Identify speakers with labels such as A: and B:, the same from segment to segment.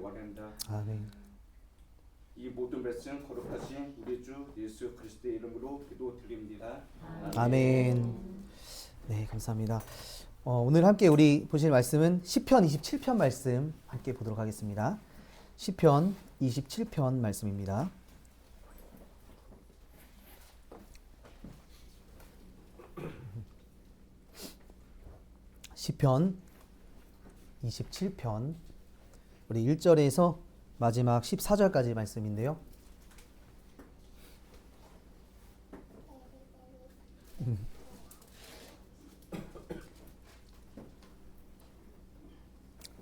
A: 원합니다.
B: 아멘.
A: 이 모든 말씀 거룩하신 우리 주 예수 그리스도의 이름으로 기도드립니다.
B: 아멘. 네, 감사합니다. 오늘 함께 우리 보실 말씀은 시편 27편 말씀 함께 보도록 하겠습니다. 시편 27편 말씀입니다. 시편 27편 우리 1절에서 마지막 14절까지 말씀인데요.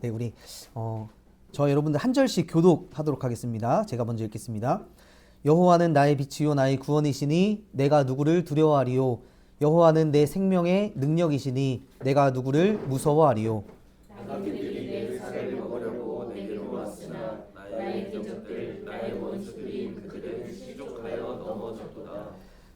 B: 네, 우리 저 여러분들 한 절씩 교독하도록 하겠습니다. 제가 먼저 읽겠습니다. 여호와는 나의 빛이요 나의 구원이시니 내가 누구를 두려워하리요. 여호와는 내 생명의 능력이시니 내가 누구를 무서워하리요.
C: 나그들이 내 살을 먹으려고 내게로 왔으나 나의 대적들 나의 원수들이 그들을 시족하여 넘어졌도다.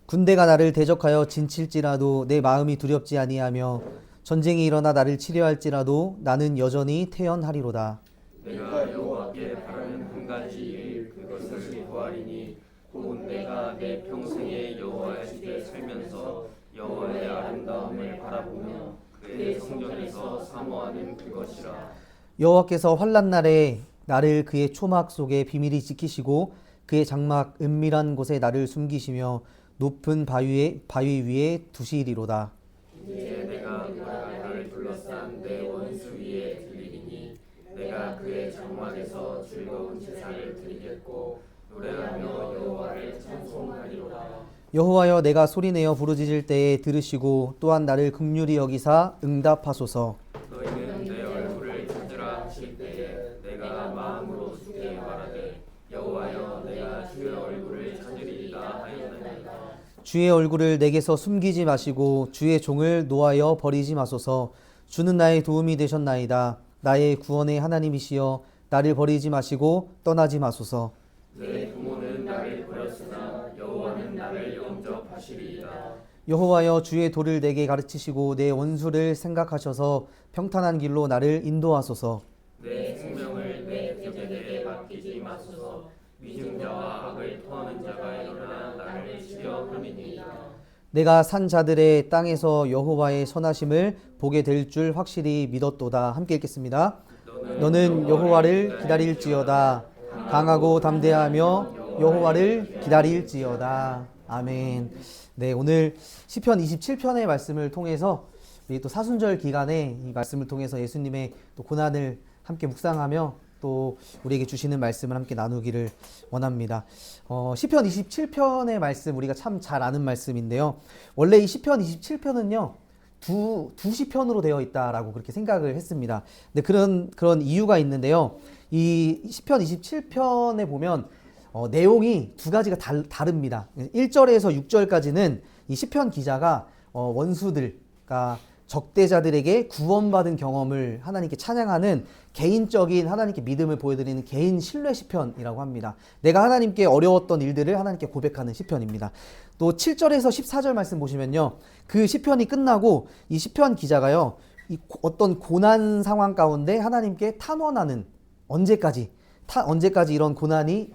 B: 군대가 나를 대적하여 진칠지라도 내 마음이 두렵지 아니하며 전쟁이 일어나 나를 치려할지라도 나는 여전히 태연하리로다.
C: 내가 여호와께 바라는 한 가지 일 그것을 구하리니 곧 내가 내 평생에 여호와의 집에 살면서 여호와의 아름다움을 바라보며 그의 성전에서 사모하는 그것이라.
B: 여호와께서 환난 날에 나를 그의 초막 속에 비밀히 지키시고 그의 장막 은밀한 곳에 나를 숨기시며 높은 바위 위에 두시리로다.
C: 이제 내가 나를 둘러싼 내 원수 위에 들리리니 내가 그의 장막에서 즐거운 제사를 드리겠고 노래하며 여호와를 찬송하리로다.
B: 여호와여 내가 소리내어 부르짖을 때에 들으시고 또한 나를 긍휼히 여기사 응답하소서.
C: 너희는 내 얼굴을 찾으라 하실 때에 내가 마음으로 주께 말하되 여호와여 내가 주의 얼굴을 찾으리이다 하였나이다.
B: 주의 얼굴을 내게서 숨기지 마시고 주의 종을 노하여 버리지 마소서. 주는 나의 도움이 되셨나이다. 나의 구원의 하나님이시여 나를 버리지 마시고 떠나지 마소서.
C: 내 부모는 나를 버렸으나 여호와는 나를 영접하시리이다.
B: 여호와여 주의 도를 내게 가르치시고 내 원수를 생각하셔서 평탄한 길로 나를 인도하소서.
C: 내 생명을 내 적에게 맡기지 마소서. 위증자와 악을 토하는 자가 일어나 나를 치려 함이니이다.
B: 내가 산 자들의 땅에서 여호와의 선하심을 보게 될 줄 확실히 믿었도다. 함께 읽겠습니다. 너는 여호와를 기다릴지어다. 강하고 담대하며 여호와를 기다릴지어다. 아멘. 네, 오늘 시편 27편의 말씀을 통해서 우리 또 사순절 기간에 이 말씀을 통해서 예수님의 또 고난을 함께 묵상하며 또 우리에게 주시는 말씀을 함께 나누기를 원합니다. 시편 27편의 말씀 우리가 참 잘 아는 말씀인데요. 원래 이 시편 27편은요. 두 시편으로 되어 있다라고 그렇게 생각을 했습니다. 근데 그런 이유가 있는데요. 이 시편 27편에 보면 내용이 두 가지가 다릅니다. 1절에서 6절까지는 이 시편 기자가 원수들과 적대자들에게 구원받은 경험을 하나님께 찬양하는 개인적인 하나님께 믿음을 보여드리는 개인 신뢰 시편이라고 합니다. 내가 하나님께 어려웠던 일들을 하나님께 고백하는 시편입니다. 또 7절에서 14절 말씀 보시면요. 그 시편이 끝나고 이 시편 기자가요. 어떤 고난 상황 가운데 하나님께 탄원하는 언제까지 이런 고난이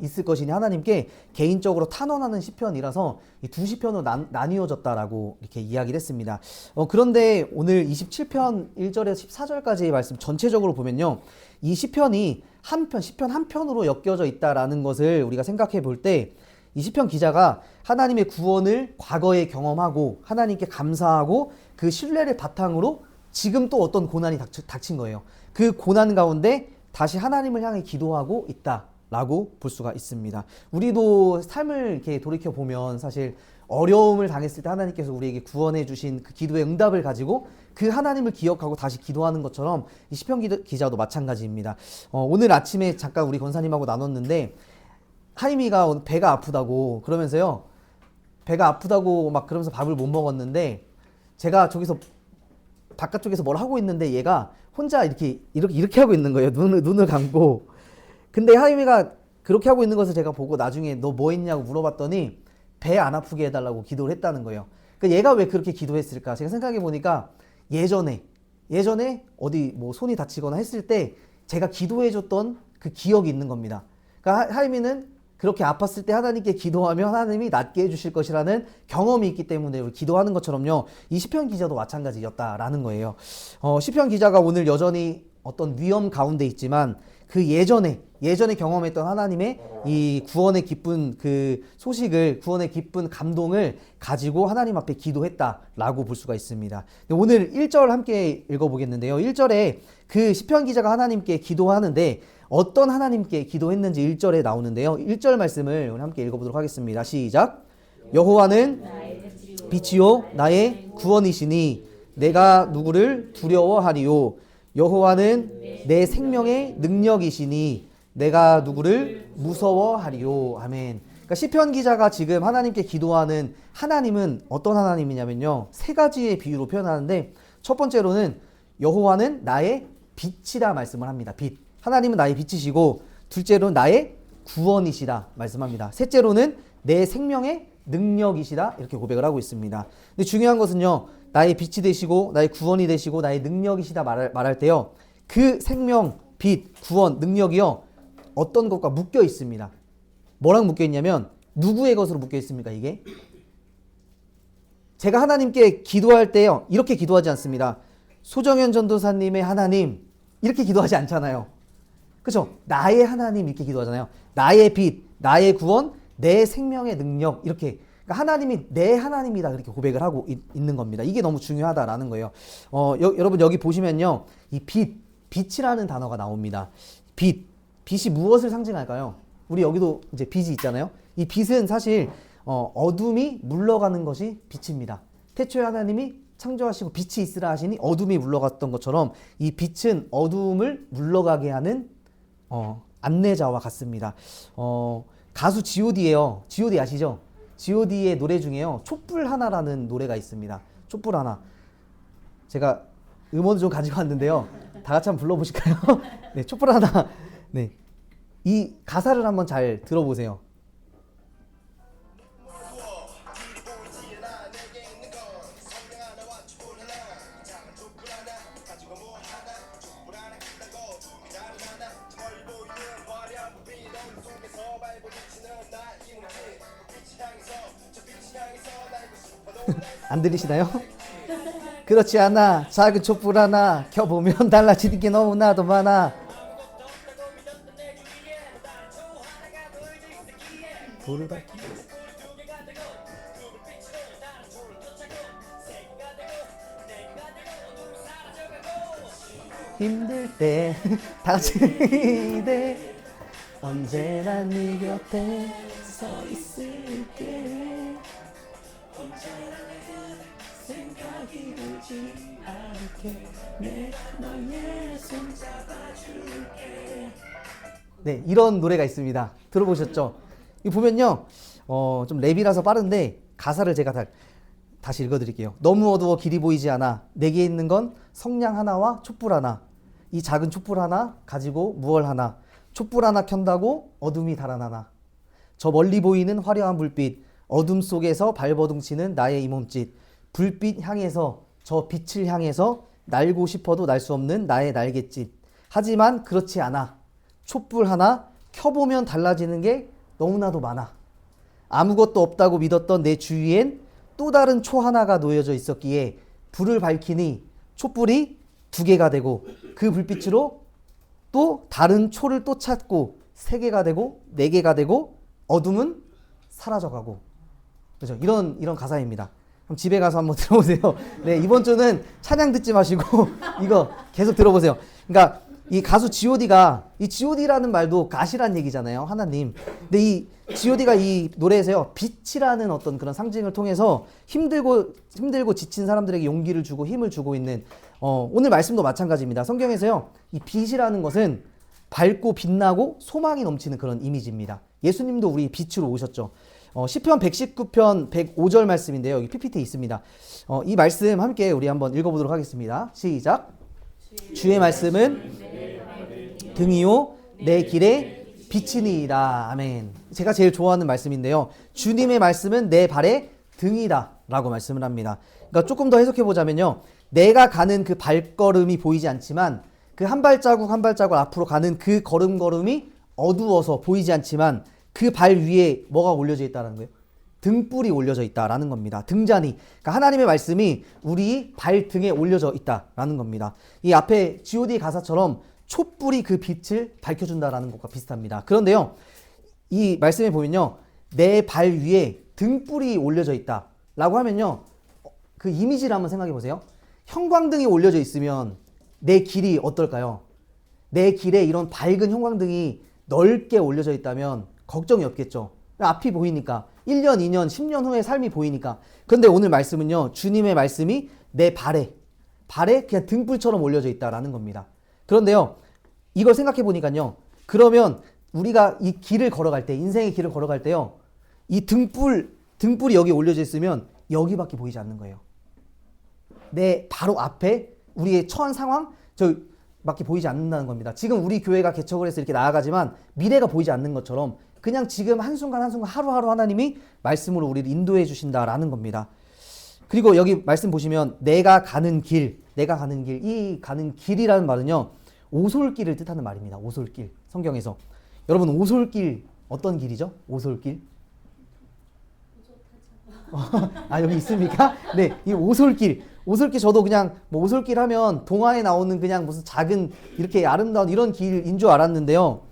B: 있을 것이니 하나님께 개인적으로 탄원하는 시편이라서 이 두 시편으로 나뉘어졌다라고 이렇게 이야기를 했습니다. 그런데 오늘 27편 1절에서 14절까지의 말씀 전체적으로 보면요. 이 시편이 시편 한 편으로 엮여져 있다라는 것을 우리가 생각해 볼 때 이 시편 기자가 하나님의 구원을 과거에 경험하고 하나님께 감사하고 그 신뢰를 바탕으로 지금 또 어떤 고난이 닥친 거예요. 그 고난 가운데 다시 하나님을 향해 기도하고 있다라고 볼 수가 있습니다. 우리도 삶을 이렇게 돌이켜 보면 사실 어려움을 당했을 때 하나님께서 우리에게 구원해 주신 그 기도의 응답을 가지고 그 하나님을 기억하고 다시 기도하는 것처럼 이 시편 기자도 마찬가지입니다. 오늘 아침에 잠깐 우리 권사님하고 나눴는데 하임이가 배가 아프다고 그러면서요. 배가 아프다고 막 그러면서 밥을 못 먹었는데 제가 저기서 바깥쪽에서 뭘 하고 있는데 얘가 혼자 이렇게 하고 있는 거예요. 눈을 감고. 근데 하임이가 그렇게 하고 있는 것을 제가 보고 나중에 너 뭐 했냐고 물어봤더니 배 안 아프게 해달라고 기도를 했다는 거예요. 그러니까 얘가 왜 그렇게 기도했을까? 제가 생각해 보니까 예전에 어디 뭐 손이 다치거나 했을 때 제가 기도해줬던 그 기억이 있는 겁니다. 그러니까 하임이는 그렇게 아팠을 때 하나님께 기도하면 하나님이 낫게 해주실 것이라는 경험이 있기 때문에 우리 기도하는 것처럼요. 이 시편 기자도 마찬가지였다라는 거예요. 시편 기자가 오늘 여전히 어떤 위험 가운데 있지만 그 예전에 경험했던 하나님의 이 구원의 기쁜 그 소식을, 구원의 기쁜 감동을 가지고 하나님 앞에 기도했다라고 볼 수가 있습니다. 오늘 1절 함께 읽어보겠는데요. 1절에 그 시편 기자가 하나님께 기도하는데 어떤 하나님께 기도했는지 1절에 나오는데요. 1절 말씀을 우리 함께 읽어보도록 하겠습니다. 시작. 여호와는 빛이요 나의 구원이시니 내가 누구를 두려워하리요. 여호와는 내 생명의 능력이시니 내가 누구를 무서워하리요. 아멘. 그러니까 시편 기자가 지금 하나님께 기도하는 하나님은 어떤 하나님이냐면요. 세 가지의 비유로 표현하는데 첫 번째로는 여호와는 나의 빛이라 말씀을 합니다. 빛. 하나님은 나의 빛이시고 둘째로는 나의 구원이시다 말씀합니다. 셋째로는 내 생명의 능력이시다 이렇게 고백을 하고 있습니다. 근데 중요한 것은요. 나의 빛이 되시고 나의 구원이 되시고 나의 능력이시다 말할 때요. 그 생명, 빛, 구원, 능력이요. 어떤 것과 묶여 있습니다. 뭐랑 묶여 있냐면 누구의 것으로 묶여 있습니까 이게? 제가 하나님께 기도할 때요. 이렇게 기도하지 않습니다. 소정현 전도사님의 하나님 이렇게 기도하지 않잖아요. 그렇죠? 나의 하나님 이렇게 기도하잖아요. 나의 빛, 나의 구원, 내 생명의 능력 이렇게 그러니까 하나님이 내 하나님이다 그렇게 고백을 하고 있는 겁니다. 이게 너무 중요하다라는 거예요. 여러분 여기 보시면요. 이 빛이라는 단어가 나옵니다. 빛이 무엇을 상징할까요? 우리 여기도 이제 빛이 있잖아요. 이 빛은 사실 어둠이 물러가는 것이 빛입니다. 태초에 하나님이 창조하시고 빛이 있으라 하시니 어둠이 물러갔던 것처럼 이 빛은 어둠을 물러가게 하는 안내자와 같습니다. 가수 G.O.D예요. G.O.D 아시죠? G.O.D의 노래 중에요. 촛불 하나라는 노래가 있습니다. 촛불 하나. 제가 음원을 좀 가지고 왔는데요. 다 같이 한번 불러보실까요? 네, 촛불 하나. 네, 이 가사를 한번 잘 들어보세요. 안 들리시나요? 그렇지 않아. 작은 촛불 하나 켜보면 달라지는 게 너무나도 많아. 불을 밝히 힘들 때 다같이 돼 언제나 네 곁에 서 있을게 생각이 들지 않게 내 너의 손 잡아줄게. 네, 이런 노래가 있습니다. 들어보셨죠? 이거 보면요, 좀 랩이라서 빠른데 가사를 제가 다시 읽어드릴게요. 너무 어두워 길이 보이지 않아. 내게 있는 건 성냥 하나와 촛불 하나. 이 작은 촛불 하나 가지고 무얼 하나. 촛불 하나 켠다고 어둠이 달아나나. 저 멀리 보이는 화려한 불빛. 어둠 속에서 발버둥치는 나의 이 몸짓. 불빛 향해서 저 빛을 향해서 날고 싶어도 날 수 없는 나의 날갯짓. 하지만 그렇지 않아. 촛불 하나 켜보면 달라지는 게 너무나도 많아. 아무것도 없다고 믿었던 내 주위엔 또 다른 초 하나가 놓여져 있었기에 불을 밝히니 촛불이 2개가 되고 그 불빛으로 또 다른 초를 또 찾고 3개가 되고 4개가 되고 어둠은 사라져가고. 그렇죠? 이런 가사입니다. 그럼 집에 가서 한번 들어보세요. 네, 이번 주는 찬양 듣지 마시고 이거 계속 들어보세요. 그러니까 이 가수 G.O.D가 이 G.O.D라는 말도 가시란 얘기잖아요. 하나님. 근데 이 G.O.D가 이 노래에서요. 빛이라는 어떤 그런 상징을 통해서 힘들고 지친 사람들에게 용기를 주고 힘을 주고 있는 오늘 말씀도 마찬가지입니다. 성경에서요. 이 빛이라는 것은 밝고 빛나고 소망이 넘치는 그런 이미지입니다. 예수님도 우리 빛으로 오셨죠. 시편 119편 105절 말씀인데요. 여기 PPT에 있습니다. 이 말씀 함께 우리 한번 읽어보도록 하겠습니다. 시작. 주의 말씀은 등이요 내 길에 빛이니이다. 아멘. 제가 제일 좋아하는 말씀인데요. 주님의 말씀은 내 발의 등이다 라고 말씀을 합니다. 그러니까 조금 더 해석해 보자면요. 내가 가는 그 발걸음이 보이지 않지만 그 한 발자국 한 발자국 앞으로 가는 그 걸음걸음이 어두워서 보이지 않지만 그 발 위에 뭐가 올려져 있다는 거예요? 등불이 올려져 있다라는 겁니다. 등잔이. 그러니까 하나님의 말씀이 우리 발등에 올려져 있다라는 겁니다. 이 앞에 G.O.D 가사처럼 촛불이 그 빛을 밝혀준다라는 것과 비슷합니다. 그런데요, 이 말씀에 보면요, 내 발 위에 등불이 올려져 있다라고 하면요, 그 이미지를 한번 생각해 보세요. 형광등이 올려져 있으면 내 길이 어떨까요? 내 길에 이런 밝은 형광등이 넓게 올려져 있다면 걱정이 없겠죠. 앞이 보이니까 1년, 2년, 10년 후의 삶이 보이니까. 그런데 오늘 말씀은요, 주님의 말씀이 내 발에 그냥 등불처럼 올려져 있다라는 겁니다. 그런데요, 이걸 생각해 보니까요, 그러면 우리가 이 길을 걸어갈 때, 인생의 길을 걸어갈 때요, 이 등불이 여기 올려져 있으면 여기밖에 보이지 않는 거예요. 내 바로 앞에 우리의 처한 상황, 저밖에 보이지 않는다는 겁니다. 지금 우리 교회가 개척을 해서 이렇게 나아가지만 미래가 보이지 않는 것처럼 그냥 지금 한순간 한순간 하루하루 하나님이 말씀으로 우리를 인도해 주신다라는 겁니다. 그리고 여기 말씀 보시면 내가 가는 길, 이 가는 길이라는 말은요, 오솔길을 뜻하는 말입니다. 오솔길. 성경에서. 여러분, 오솔길 어떤 길이죠? 오솔길? 여기 있습니까? 네, 이 오솔길 저도 그냥 뭐 오솔길 하면 동화에 나오는 그냥 무슨 작은 이렇게 아름다운 이런 길인 줄 알았는데요.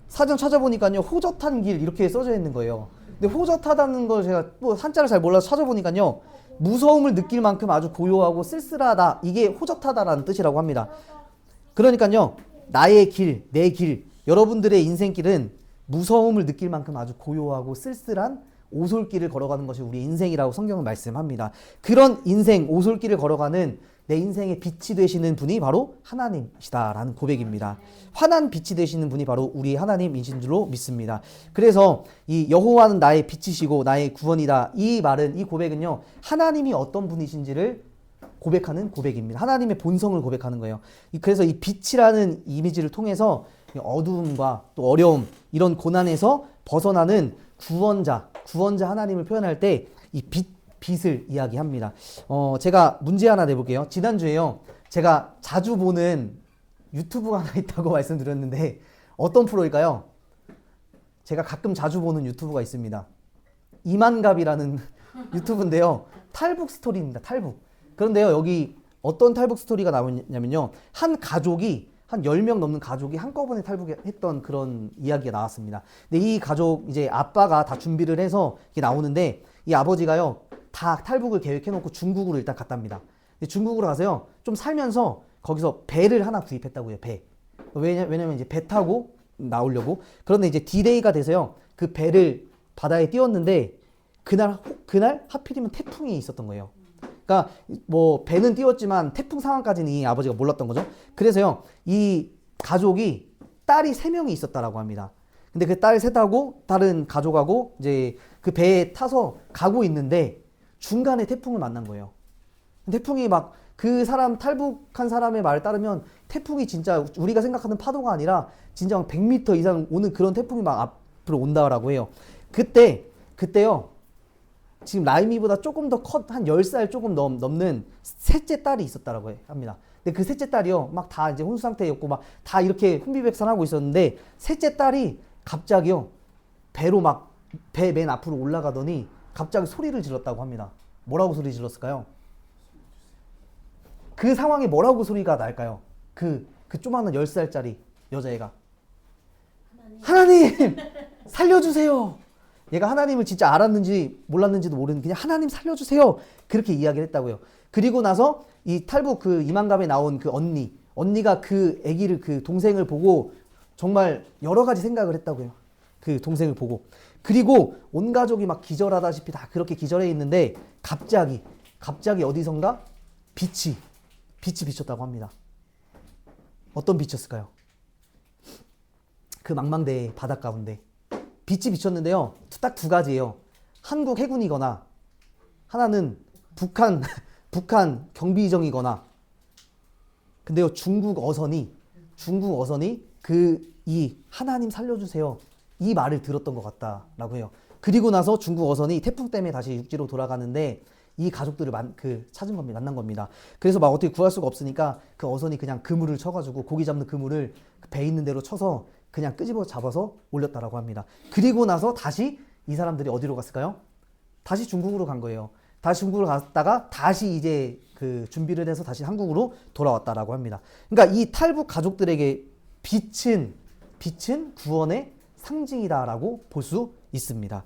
B: 사전 찾아보니까요, 호젓한 길 이렇게 써져 있는 거예요. 근데 호젓하다는 걸 제가 또 한자를 잘 몰라서 찾아보니까요, 무서움을 느낄 만큼 아주 고요하고 쓸쓸하다, 이게 호젓하다라는 뜻이라고 합니다. 그러니까요, 나의 길, 내 길, 여러분들의 인생길은 무서움을 느낄 만큼 아주 고요하고 쓸쓸한 오솔길을 걸어가는 것이 우리 인생이라고 성경은 말씀합니다. 그런 인생, 오솔길을 걸어가는 내 인생의 빛이 되시는 분이 바로 하나님이시다라는 고백입니다. 환한 빛이 되시는 분이 바로 우리 하나님이신 줄로 믿습니다. 그래서 이 여호와는 나의 빛이시고 나의 구원이다, 이 말은, 이 고백은요, 하나님이 어떤 분이신지를 고백하는 고백입니다. 하나님의 본성을 고백하는 거예요. 그래서 이 빛이라는 이미지를 통해서 어두움과 또 어려움, 이런 고난에서 벗어나는 구원자 하나님을 표현할 때 이 빛을 이야기합니다. 제가 문제 하나 내볼게요. 지난주에요, 제가 자주 보는 유튜브가 하나 있다고 말씀드렸는데 어떤 프로일까요? 제가 가끔 자주 보는 유튜브가 있습니다. 이만갑이라는 유튜브인데요, 탈북 스토리입니다. 탈북. 그런데요, 여기 어떤 탈북 스토리가 나오냐면요, 한 가족이, 한 10명 넘는 가족이 한꺼번에 탈북했던 그런 이야기가 나왔습니다. 근데 이 가족, 이제 아빠가 다 준비를 해서 이게 나오는데, 이 아버지가요, 다 탈북을 계획해놓고 중국으로 일단 갔답니다. 근데 중국으로 가서요, 좀 살면서 거기서 배를 하나 구입했다고요, 배. 왜냐면 이제 배 타고 나오려고. 그런데 이제 디데이가 돼서요, 그 배를 바다에 띄웠는데, 그날 하필이면 태풍이 있었던 거예요. 그러니까 뭐 배는 띄웠지만 태풍 상황까지는 이 아버지가 몰랐던 거죠. 그래서요, 이 가족이 딸이 3명이 있었다라고 합니다. 근데 그 딸 셋하고 다른 가족하고 이제 그 배에 타서 가고 있는데 중간에 태풍을 만난 거예요. 태풍이 막, 그 사람, 탈북한 사람의 말에 따르면 태풍이 진짜 우리가 생각하는 파도가 아니라 진짜 100m 이상 오는 그런 태풍이 막 앞으로 온다라고 해요. 그때요, 지금 라임이보다 조금 더 한 10살 조금 넘는 셋째 딸이 있었다라고 합니다. 근데 그 셋째 딸이요, 막 다 이제 혼수 상태였고 막 다 이렇게 혼비백산하고 있었는데, 셋째 딸이 갑자기요, 배로 막 배 맨 앞으로 올라가더니 갑자기 소리를 질렀다고 합니다. 뭐라고 소리 질렀을까요? 그 상황에 뭐라고 소리가 날까요? 그 조그마한 10살짜리 여자애가 하나님 살려주세요. 얘가 하나님을 진짜 알았는지 몰랐는지도 모르는, 그냥 하나님 살려주세요, 그렇게 이야기를 했다고요. 그리고 나서 이 탈북 그 이만갑에 나온 그 언니가 그 아기를, 그 동생을 보고 정말 여러 가지 생각을 했다고요. 그 동생을 보고. 그리고 온 가족이 막 기절하다시피 다 그렇게 기절해 있는데 갑자기 어디선가 빛이 비쳤다고 합니다. 어떤 빛이었을까요? 그 망망대해 바닷 가운데 빛이 비쳤는데요, 딱 2가지예요. 한국 해군이거나 하나는 북한 경비정이거나. 근데요, 중국 어선이 이 하나님 살려주세요, 이 말을 들었던 것 같다라고 해요. 그리고 나서 중국 어선이 태풍 때문에 다시 육지로 돌아가는데 이 가족들을 찾은 겁니다. 만난 겁니다. 그래서 막 어떻게 구할 수가 없으니까 그 어선이 그냥 그물을 쳐가지고 고기 잡는 그물을 배 있는 대로 쳐서 그냥 끄집어 잡아서 올렸다라고 합니다. 그리고 나서 다시 이 사람들이 어디로 갔을까요? 다시 중국으로 간 거예요. 다시 중국으로 갔다가 다시 이제 그 준비를 해서 다시 한국으로 돌아왔다라고 합니다. 그러니까 이 탈북 가족들에게 빛은 구원의 상징이다라고 볼 수 있습니다.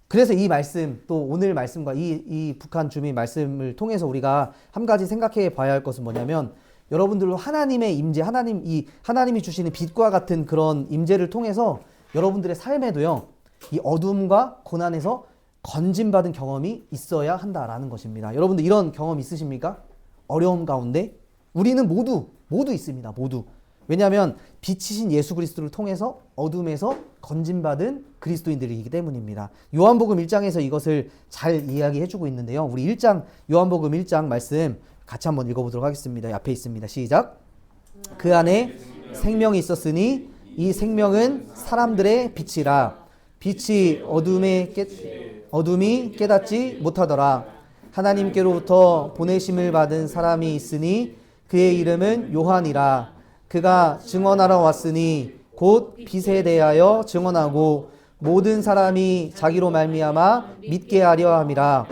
B: 그래서 이 말씀, 또 오늘 말씀과 이 북한 주민 말씀을 통해서 우리가 한 가지 생각해 봐야 할 것은 뭐냐면, 여러분들도 하나님의 임재, 하나님이 주시는 빛과 같은 그런 임재를 통해서 여러분들의 삶에도요, 이 어둠과 고난에서 건진받은 경험이 있어야 한다라는 것입니다. 여러분들 이런 경험 있으십니까? 어려움 가운데 우리는 모두 있습니다. 모두. 왜냐하면 빛이신 예수 그리스도를 통해서 어둠에서 건진받은 그리스도인들이기 때문입니다. 요한복음 1장에서 이것을 잘 이야기해주고 있는데요. 우리 요한복음 1장 말씀 같이 한번 읽어보도록 하겠습니다. 앞에 있습니다. 시작. 그 안에 생명이 있었으니 이 생명은 사람들의 빛이라. 빛이 어둠이 깨닫지 못하더라. 하나님께로부터 보내심을 받은 사람이 있으니 그의 이름은 요한이라. 그가 증언하러 왔으니 곧 빛에 대하여 증언하고 모든 사람이 자기로 말미암아 믿게 하려 함이라.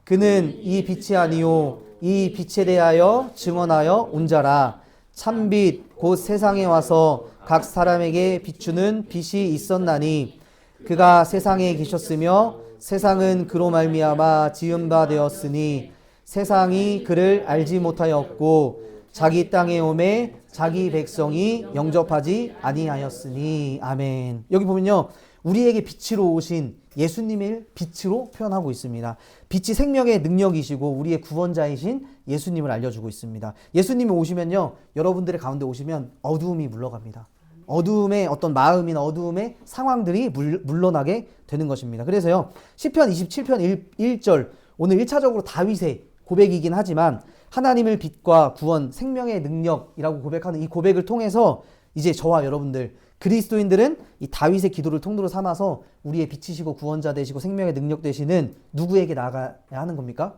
B: 그는 이 빛이 아니요 이 빛에 대하여 증언하여 온 자라. 참빛 곧 세상에 와서 각 사람에게 비추는 빛이 있었나니 그가 세상에 계셨으며 세상은 그로 말미암아 지은 바 되었으니 세상이 그를 알지 못하였고 자기 땅에 오매 자기 백성이 영접하지 아니하였으니. 아멘. 여기 보면요, 우리에게 빛으로 오신 예수님을 빛으로 표현하고 있습니다. 빛이 생명의 능력이시고 우리의 구원자이신 예수님을 알려주고 있습니다. 예수님이 오시면요, 여러분들의 가운데 오시면 어두움이 물러갑니다. 어두움의 어떤 마음이나 어두움의 상황들이 물러나게 되는 것입니다. 그래서요, 시편 27편 1절, 오늘 1차적으로 다윗의 고백이긴 하지만 하나님을 빛과 구원, 생명의 능력이라고 고백하는 이 고백을 통해서 이제 저와 여러분들 그리스도인들은 이 다윗의 기도를 통로로 삼아서 우리의 빛이시고 구원자 되시고 생명의 능력 되시는 누구에게 나아가야 하는 겁니까?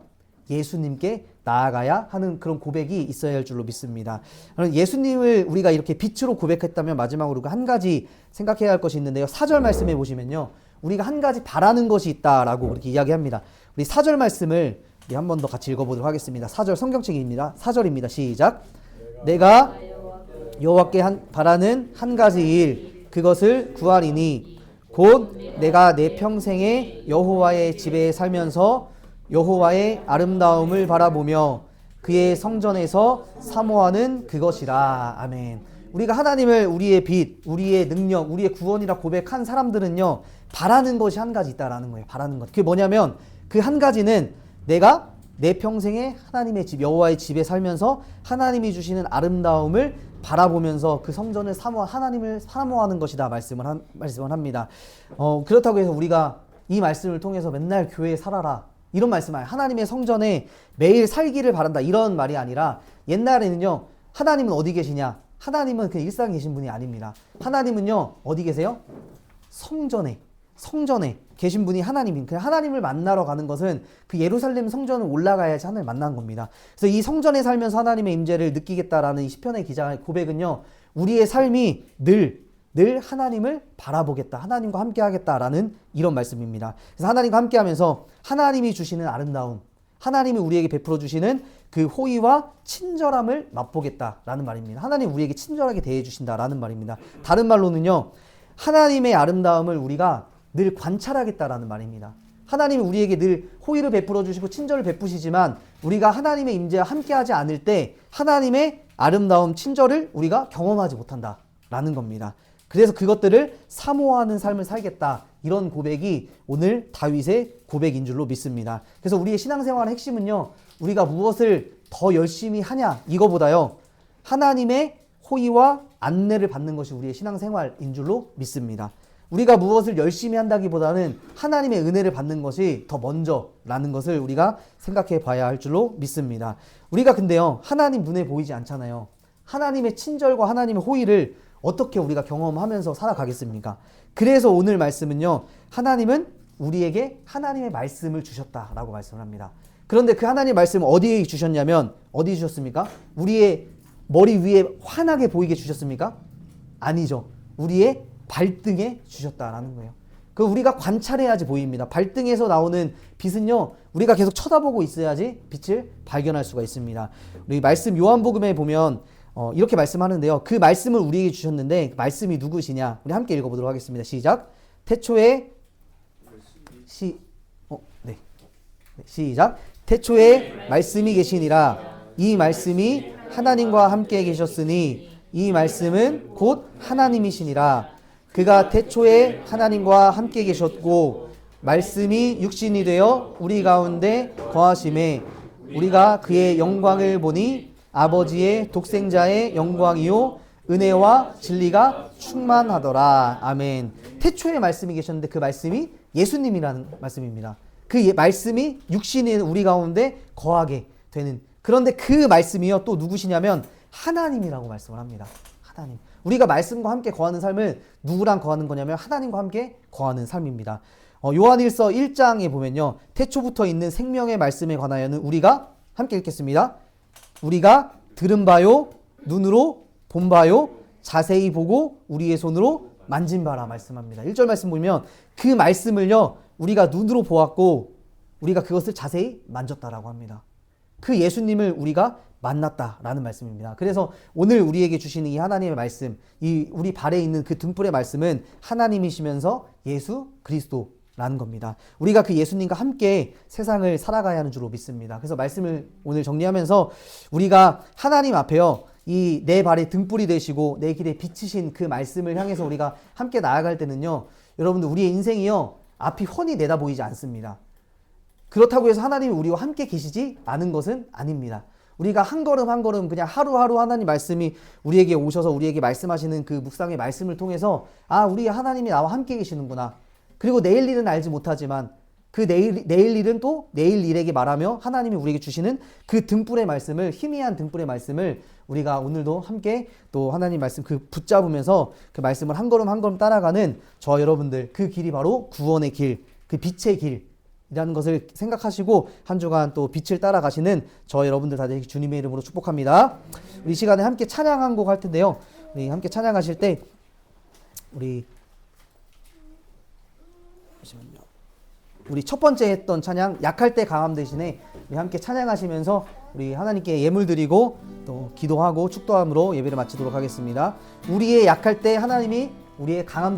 B: 예수님께 나아가야 하는 그런 고백이 있어야 할 줄로 믿습니다. 예수님을 우리가 이렇게 빛으로 고백했다면 마지막으로 한 가지 생각해야 할 것이 있는데요. 4절 말씀에 보시면요, 우리가 한 가지 바라는 것이 있다라고 이렇게 이야기합니다. 우리 4절 말씀을 한 번 더 같이 읽어보도록 하겠습니다. 4절 성경책입니다. 4절입니다. 시작. 내가 여호와께 바라는 한 가지 일, 그것을 구하리니 곧 내가 내 평생에 여호와의 집에 살면서 여호와의 아름다움을 바라보며 그의 성전에서 사모하는 그것이라. 아멘. 우리가 하나님을 우리의 빛, 우리의 능력, 우리의 구원이라 고백한 사람들은요, 바라는 것이 한 가지 있다라는 거예요. 바라는 것. 그게 뭐냐면 그 한 가지는 내가 내 평생에 하나님의 집, 여호와의 집에 살면서 하나님이 주시는 아름다움을 바라보면서 그 성전을 하나님을 사모하는 것이다 말씀을 합니다. 그렇다고 해서 우리가 이 말씀을 통해서 맨날 교회에 살아라 이런 말씀 아니에요. 하나님의 성전에 매일 살기를 바란다 이런 말이 아니라, 옛날에는요, 하나님은 어디 계시냐? 하나님은 그냥 일상에 계신 분이 아닙니다. 하나님은요, 어디 계세요? 성전에 계신 분이 하나님인, 그냥 하나님을 만나러 가는 것은 그 예루살렘 성전을 올라가야지 하나님을 만난 겁니다. 그래서 이 성전에 살면서 하나님의 임재를 느끼겠다라는 이 시편의 기자의 고백은요, 우리의 삶이 늘 하나님을 바라보겠다, 하나님과 함께 하겠다라는 이런 말씀입니다. 그래서 하나님과 함께 하면서 하나님이 주시는 아름다움, 하나님이 우리에게 베풀어 주시는 그 호의와 친절함을 맛보겠다라는 말입니다. 하나님 우리에게 친절하게 대해 주신다라는 말입니다. 다른 말로는요, 하나님의 아름다움을 우리가 늘 관찰하겠다라는 말입니다. 하나님이 우리에게 늘 호의를 베풀어 주시고 친절을 베푸시지만 우리가 하나님의 임재와 함께하지 않을 때 하나님의 아름다움, 친절을 우리가 경험하지 못한다라는 겁니다. 그래서 그것들을 사모하는 삶을 살겠다, 이런 고백이 오늘 다윗의 고백인 줄로 믿습니다. 그래서 우리의 신앙생활의 핵심은요, 우리가 무엇을 더 열심히 하냐 이거보다요, 하나님의 호의와 안내를 받는 것이 우리의 신앙생활인 줄로 믿습니다. 우리가 무엇을 열심히 한다기보다는 하나님의 은혜를 받는 것이 더 먼저라는 것을 우리가 생각해 봐야 할 줄로 믿습니다. 우리가 근데요, 하나님 눈에 보이지 않잖아요. 하나님의 친절과 하나님의 호의를 어떻게 우리가 경험하면서 살아가겠습니까? 그래서 오늘 말씀은요, 하나님은 우리에게 하나님의 말씀을 주셨다라고 말씀을 합니다. 그런데 그 하나님의 말씀을 어디에 주셨냐면 어디 주셨습니까? 우리의 머리 위에 환하게 보이게 주셨습니까? 아니죠. 우리의 발등에 주셨다라는 거예요. 그 우리가 관찰해야지 보입니다. 발등에서 나오는 빛은요, 우리가 계속 쳐다보고 있어야지 빛을 발견할 수가 있습니다. 우리 말씀 요한복음에 보면 이렇게 말씀하는데요. 그 말씀을 우리에게 주셨는데 그 말씀이 누구시냐? 우리 함께 읽어보도록 하겠습니다. 시작. 태초에 시작. 태초에 말씀이 계시니라. 이 말씀이 하나님과 함께 계셨으니 이 말씀은 곧 하나님이시니라. 그가 태초에 하나님과 함께 계셨고 말씀이 육신이 되어 우리 가운데 거하심에 우리가 그의 영광을 보니 아버지의 독생자의 영광이요 은혜와 진리가 충만하더라. 아멘. 태초에 말씀이 계셨는데 그 말씀이 예수님이라는 말씀입니다. 그 말씀이 육신이 우리 가운데 거하게 되는, 그런데 그 말씀이요 또 누구시냐면 하나님이라고 말씀을 합니다. 하나님. 우리가 말씀과 함께 거하는 삶은 누구랑 거하는 거냐면 하나님과 함께 거하는 삶입니다. 요한일서 1장에 보면요, 태초부터 있는 생명의 말씀에 관하여는 우리가 함께 읽겠습니다. 우리가 들은 바요 눈으로 본 바요 자세히 보고 우리의 손으로 만진 바라 말씀합니다. 1절 말씀 보면 그 말씀을요 우리가 눈으로 보았고 우리가 그것을 자세히 만졌다라고 합니다. 그 예수님을 우리가 만났다라는 말씀입니다. 그래서 오늘 우리에게 주시는 이 하나님의 말씀, 이 우리 발에 있는 그 등불의 말씀은 하나님이시면서 예수 그리스도라는 겁니다. 우리가 그 예수님과 함께 세상을 살아가야 하는 줄로 믿습니다. 그래서 말씀을 오늘 정리하면서 우리가 하나님 앞에요, 이 내 발에 등불이 되시고 내 길에 비치신 그 말씀을 향해서 우리가 함께 나아갈 때는요, 여러분들 우리의 인생이요 앞이 훤히 내다보이지 않습니다. 그렇다고 해서 하나님이 우리와 함께 계시지 않은 것은 아닙니다. 우리가 한 걸음 한 걸음 그냥 하루하루 하나님 말씀이 우리에게 오셔서 우리에게 말씀하시는 그 묵상의 말씀을 통해서 아, 우리 하나님이 나와 함께 계시는구나. 그리고 내일 일은 알지 못하지만 그 내일 일은 또 내일 일에게 말하며 하나님이 우리에게 주시는 그 등불의 말씀을, 희미한 등불의 말씀을 우리가 오늘도 함께 또 하나님 말씀 그 붙잡으면서 그 말씀을 한 걸음 한 걸음 따라가는 저 여러분들, 그 길이 바로 구원의 길, 그 빛의 길이라는 것을 생각하시고 한 주간 또 빛을 따라가시는 저 여러분들 다 되시기 주님의 이름으로 축복합니다. 우리 시간에 함께 찬양 한 곡 할 텐데요. 우리 함께 찬양하실 때 우리 첫 번째 했던 찬양 약할 때 강함 대신에 우리 함께 찬양하시면서 우리 하나님께 예물 드리고 또 기도하고 축도함으로 예배를 마치도록 하겠습니다. 우리의 약할 때 하나님이 우리의 강함